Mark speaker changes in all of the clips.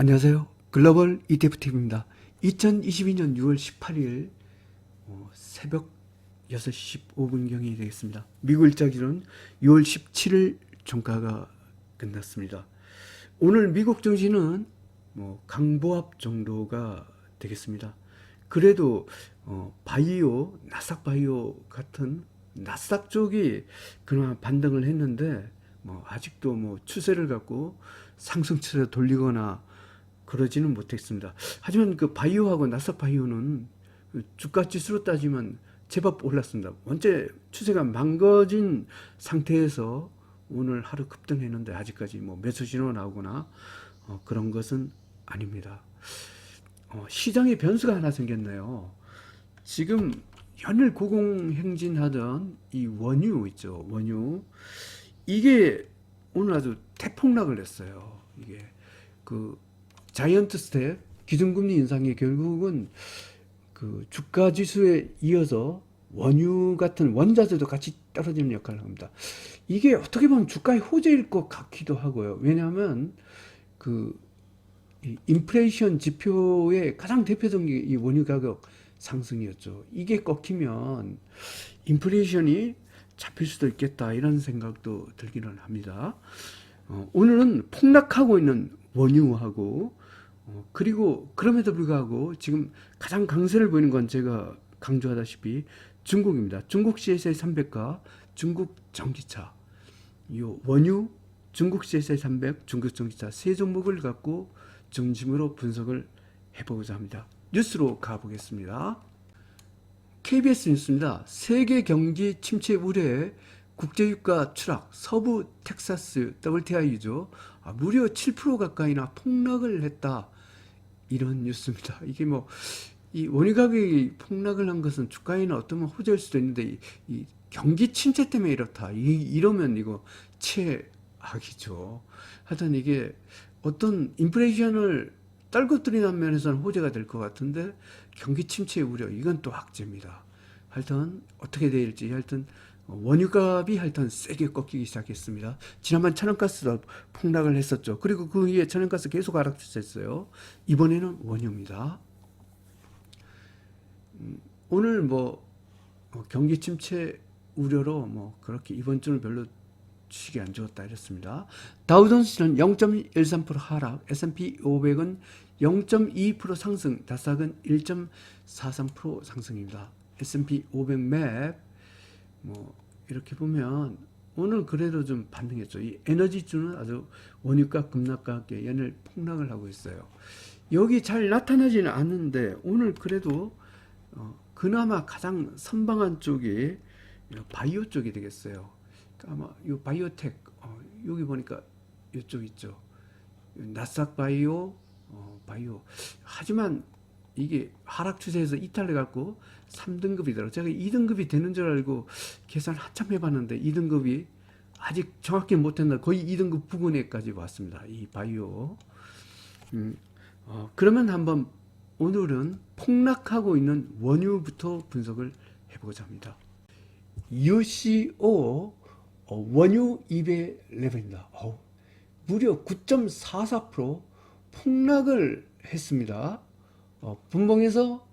Speaker 1: 안녕하세요. 글로벌 ETFTV입니다. 2022년 6월 18일 새벽 6시 15분경이 되겠습니다. 미국 일자기로는 6월 17일 종가가 끝났습니다. 오늘 미국 증시는 강보합 정도가 되겠습니다. 그래도 바이오, 나스닥 바이오 같은 나스닥 쪽이 그나마 반등을 했는데 아직도 추세를 갖고 상승 추세 돌리거나 그러지는 못했습니다. 하지만 그 바이오하고 나스닥 바이오는 주가 지수로 따지면 제법 올랐습니다. 원체 추세가 망가진 상태에서 오늘 하루 급등했는데 아직까지 매수 신호 나오거나 그런 것은 아닙니다. 시장에 변수가 하나 생겼네요. 지금 연일 고공행진하던 이 원유 있죠. 원유. 이게 오늘 아주 대폭락을 했어요. 이게 그 자이언트 스텝 기준금리 인상이 결국은 그 주가 지수에 이어서 원유 같은 원자재도 같이 떨어지는 역할을 합니다. 이게 어떻게 보면 주가의 호재일 것 같기도 하고요. 왜냐하면 그 인플레이션 지표의 가장 대표적인 게 이 원유 가격 상승이었죠. 이게 꺾이면 인플레이션이 잡힐 수도 있겠다 이런 생각도 들기는 합니다. 오늘은 폭락하고 있는 원유하고 그리고 그럼에도 불구하고 지금 가장 강세를 보이는 건 제가 강조하다시피 중국입니다. 중국 CSI 300과 중국 전기차, 이 원유, 중국 CSI 300, 중국 전기차 세 종목을 갖고 중심으로 분석을 해보고자 합니다. 뉴스로 가보겠습니다. KBS 뉴스입니다. 세계 경기 침체 우려에 국제유가 추락, 서부 텍사스 WTI유죠. 무려 7% 가까이나 폭락을 했다. 이런 뉴스입니다. 이게 이 원유 가격이 폭락을 한 것은 주가에는 어떤 호재일 수도 있는데 이 경기 침체 때문에 이렇다. 이러면 이거 최악이죠. 하여튼 이게 어떤 인플레이션을 떨궈뜨리는 면에서는 호재가 될 것 같은데 경기 침체 우려 이건 또 악재입니다. 하여튼 어떻게 될지 하여튼 원유값이 하여튼 세게 꺾이기 시작했습니다. 지난번 천연가스도 폭락을 했었죠. 그리고 그 위에 천연가스 계속 하락했어요. 이번에는 원유입니다. 오늘 경기 침체 우려로 그렇게 이번 주는 별로 주식이 안 좋았다 이랬습니다. 다우존스는 0.13% 하락, S&P 500은 0.2% 상승, 나스닥은 1.43% 상승입니다. S&P 500 맵 이렇게 보면 오늘 그래도 좀 반등했죠. 이 에너지주는 아주 원유가 급락과 함께 연일 폭락을 하고 있어요. 여기 잘 나타나지는 않는데 오늘 그래도 그나마 가장 선방한 쪽이 바이오 쪽이 되겠어요. 아마 이 바이오텍 여기 보니까 이쪽 있죠. 나스닥 바이오 바이오. 하지만 이게 하락 추세에서 이탈해 갖고 3등급이더라고요. 제가 2등급이 되는 줄 알고 계산 한참 해봤는데 2등급이 아직 정확히 못했나 거의 2등급 부근에까지 왔습니다. 이 바이오. 그러면 한번 오늘은 폭락하고 있는 원유부터 분석을 해보고자 합니다. UCO 원유 200 레벨입니다. 무려 9.44% 폭락을 했습니다. 분봉에서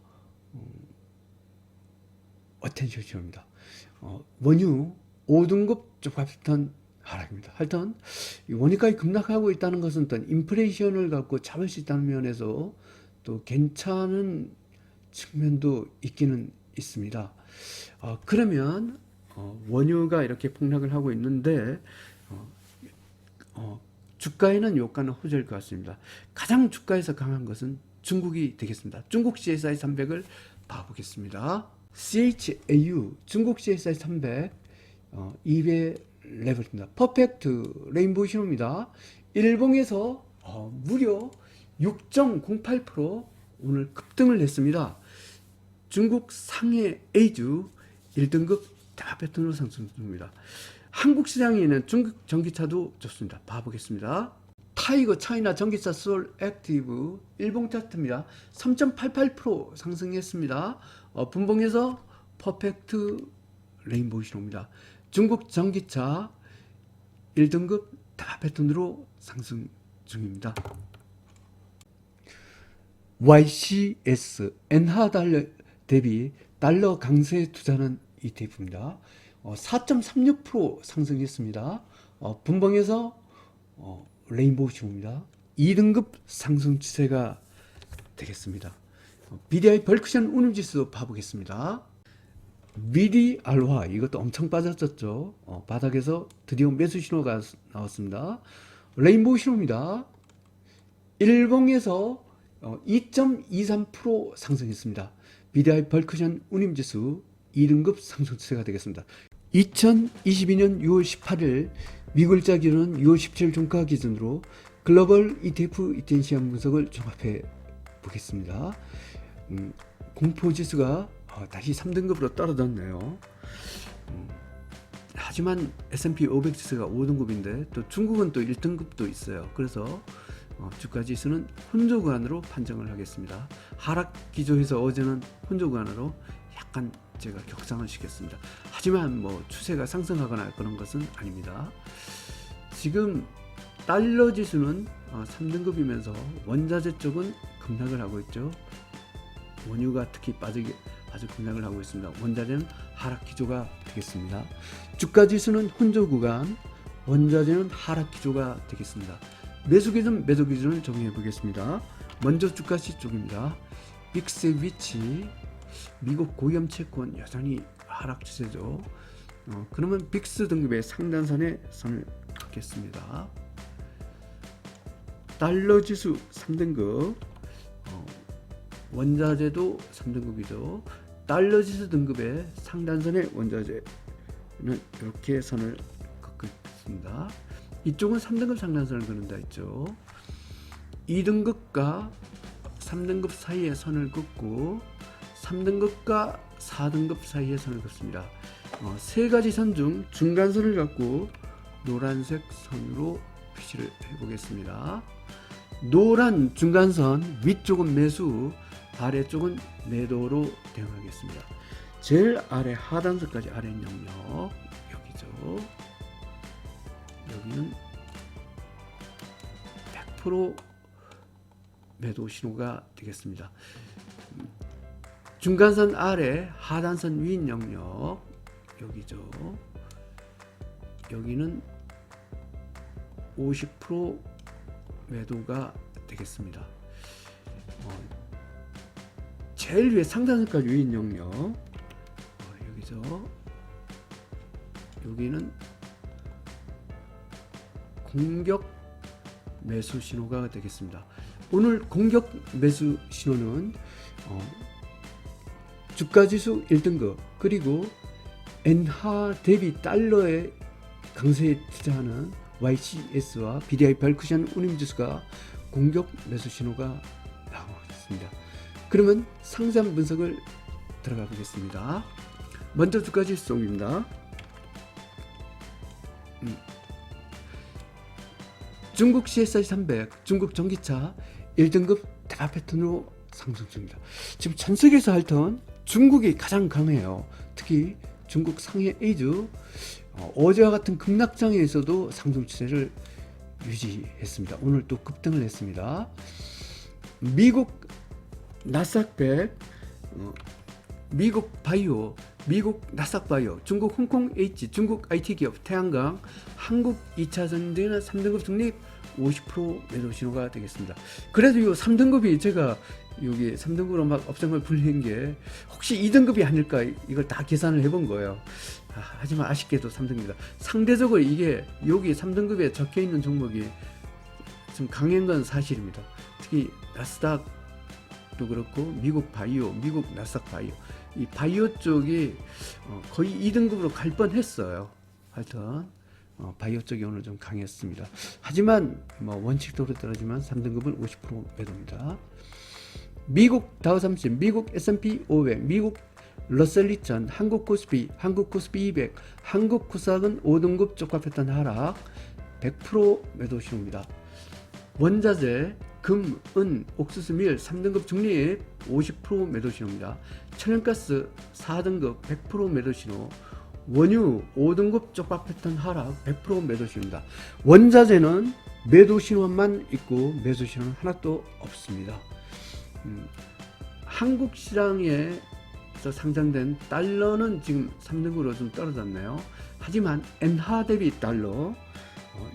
Speaker 1: 어텐션입니다. 원유 5등급 쪽과 비슷한 하락입니다. 하여튼 원유가가 급락하고 있다는 것은 또 인플레이션을 갖고 잡을 수 있다는 면에서 또 괜찮은 측면도 있기는 있습니다. 그러면 원유가 이렇게 폭락을 하고 있는데 주가에는 요가는 호재일 것 같습니다. 가장 주가에서 강한 것은 중국이 되겠습니다. 중국 CSI 300을 봐보겠습니다. CHAU 중국 CSI 300 200 레벨입니다. 퍼펙트 레인보우 신호입니다. 일봉에서 무려 6.08% 오늘 급등을 했습니다. 중국 상해 A주 1등급 다 패턴으로 상승 중입니다. 한국 시장에 있는 중국 전기차도 좋습니다. 봐보겠습니다. 타이거 차이나 전기차 솔 액티브 일봉 차트입니다. 3.88% 상승했습니다. 분봉에서 퍼펙트 레인보우 신호입니다. 중국 전기차 1등급 다 패턴으로 상승 중입니다. YCS 엔하 달러 대비 달러 강세에 투자하는 ETF입니다. 4.36% 상승했습니다. 분봉에서 레인보우 신호입니다. 2등급 상승 추세가 되겠습니다. BDI 벌크션 운용지수 봐보겠습니다. BDR화 이것도 엄청 빠졌었죠. 바닥에서 드디어 매수 신호가 나왔습니다. 레인보우 신호입니다. 일봉에서 2.23% 상승했습니다. BDI 벌크션 운임지수 2등급 상승 추세가 되겠습니다. 2022년 6월 18일 미국일자 기준은 6월 17일 종가 기준으로 글로벌 ETF ETN 시장 분석을 종합해 보겠습니다. 공포지수가 다시 3등급으로 떨어졌네요. 하지만 S&P 500 지수가 5등급인데 또 중국은 또 1등급도 있어요. 그래서 주가 지수는 혼조 구간으로 판정을 하겠습니다. 하락 기조에서 어제는 혼조 구간으로 약간 제가 격상을 시켰습니다. 하지만 추세가 상승하거나 그런 것은 아닙니다. 지금 달러 지수는 3등급이면서 원자재 쪽은 급락을 하고 있죠. 원유가 특히 아주 급락을 하고 있습니다. 원자재는 하락 기조가 되겠습니다. 주가 지수는 혼조 구간, 원자재는 하락 기조가 되겠습니다. 매수 기준, 매도 기준을 정해 보겠습니다. 먼저 주가시 쪽입니다. 빅스의 위치, 미국 고위험 채권 여전히 하락 추세죠. 그러면 빅스 등급의 상단선에 선을 긋겠습니다. 달러 지수 3등급, 원자재도 3등급이죠. 달러 지수 등급의 상단선의 원자재는 이렇게 선을 긋겠습니다. 이쪽은 3등급 상단선을 그는다 했죠. 2등급과 3등급 사이에 선을 긋고 3등급과 4등급 사이에 선을 긋습니다. 세 가지 선 중 중간선을 갖고 노란색 선으로 표시를 해보겠습니다. 노란 중간선 위쪽은 매수, 아래쪽은 매도로 대응하겠습니다. 제일 아래 하단선까지 아래 영역 여기죠. 여기는 100% 매도 신호가 되겠습니다. 중간선 아래 하단선 위 영역 여기죠. 여기는 50% 매도가 되겠습니다. 제일 위에 상단선까지 위 영역 여기죠. 여기는 공격 매수 신호가 되겠습니다. 오늘 공격 매수 신호는 주가지수 1등급 그리고 엔하 대비 달러의 강세에 투자하는 YCS와 BDI 벌크션 운임지수가 공격 매수 신호가 나오고 있습니다. 그러면 상장 분석을 들어가 보겠습니다. 먼저 주가지수 쪽입니다. 중국 CSI 300, 중국 전기차 1등급 대박 패턴으로 상승 중입니다. 지금 전 세계에서 핥던 중국이 가장 강해요. 특히 중국 상해 에이즈 어제와 같은 급락장에서도 상승 추세를 유지했습니다. 오늘 또 급등을 했습니다. 미국 나스닥 100, 미국 바이오, 미국 나스닥 바이오, 중국 홍콩 H, 중국 IT 기업 태양광, 한국 2차전 등은 3등급 중립 50% 매도 신호가 되겠습니다. 그래도 이 3등급이 제가 여기 3등급으로 막 업종을 불린 게 혹시 2등급이 아닐까 이걸 다 계산을 해본 거예요. 하지만 아쉽게도 3등급입니다. 상대적으로 이게 여기 3등급에 적혀 있는 종목이 좀 강한 건 사실입니다. 특히 나스닥도 그렇고 미국 바이오, 미국 나스닥 바이오 이 바이오 쪽이 거의 2등급으로 갈 뻔했어요. 하여튼 바이오 쪽이 오늘 좀 강했습니다. 하지만 원칙도로 떨어지만 3등급은 50% 매도입니다. 미국 다우삼십, 미국 S&P 500, 미국 러셀 2000, 한국 코스피, 한국 코스피 200, 한국 코스닥은 5등급 쪽과 패턴 하락 100% 매도 신호입니다. 원자재, 금, 은, 옥수수, 밀 3등급 중립 50% 매도 신호입니다. 천연가스 4등급 100% 매도 신호, 원유 5등급 쪽박 패턴 하락 100% 매도 신호입니다. 원자재는 매도 신호만 있고 매수 신호는 하나도 없습니다. 한국 시장에서 상장된 달러는 지금 3등으로 좀 떨어졌네요. 하지만 엔화 대비 달러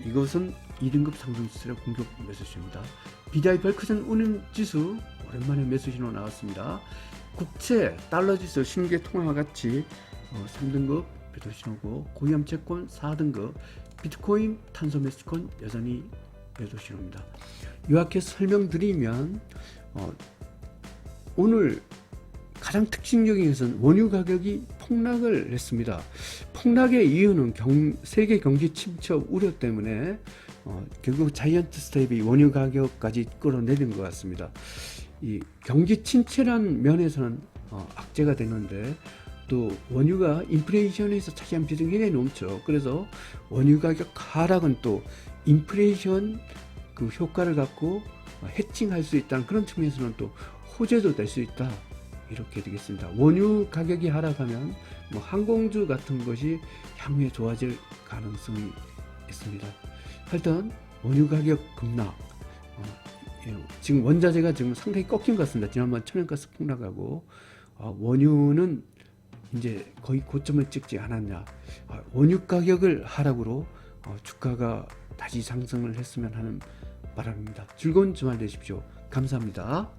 Speaker 1: 이것은 2등급 상승세로 공격 매수시입니다. BDI 별크sen 운임지수 오랜만에 매수신호 나왔습니다. 국채 달러지수 신계 통화와 같이 3등급 매도신호고, 고위험채권 4등급, 비트코인 탄소 매수권 여전히 매도신호입니다. 요약해서 설명드리면 오늘 가장 특징적인 것은 원유 가격이 폭락을 했습니다. 폭락의 이유는 세계 경기 침체 우려 때문에 결국 자이언트 스텝이 원유 가격까지 끌어내린 것 같습니다. 이 경기 침체라는 면에서는 악재가 되는데, 또 원유가 인플레이션에서 차지한 비중이 굉장히 높죠. 그래서 원유 가격 하락은 또 인플레이션 그 효과를 갖고 해칭할 수 있다는 그런 측면에서는 또 호재도 될 수 있다, 이렇게 되겠습니다. 원유 가격이 하락하면 항공주 같은 것이 향후에 좋아질 가능성이 있습니다. 하여튼 원유 가격 급락, 지금 원자재가 지금 상당히 꺾인 것 같습니다. 지난번 천연가스 폭락하고 원유는 이제 거의 고점을 찍지 않았냐. 원유 가격을 하락으로 주가가 다시 상승을 했으면 하는 바람입니다. 즐거운 주말 되십시오. 감사합니다.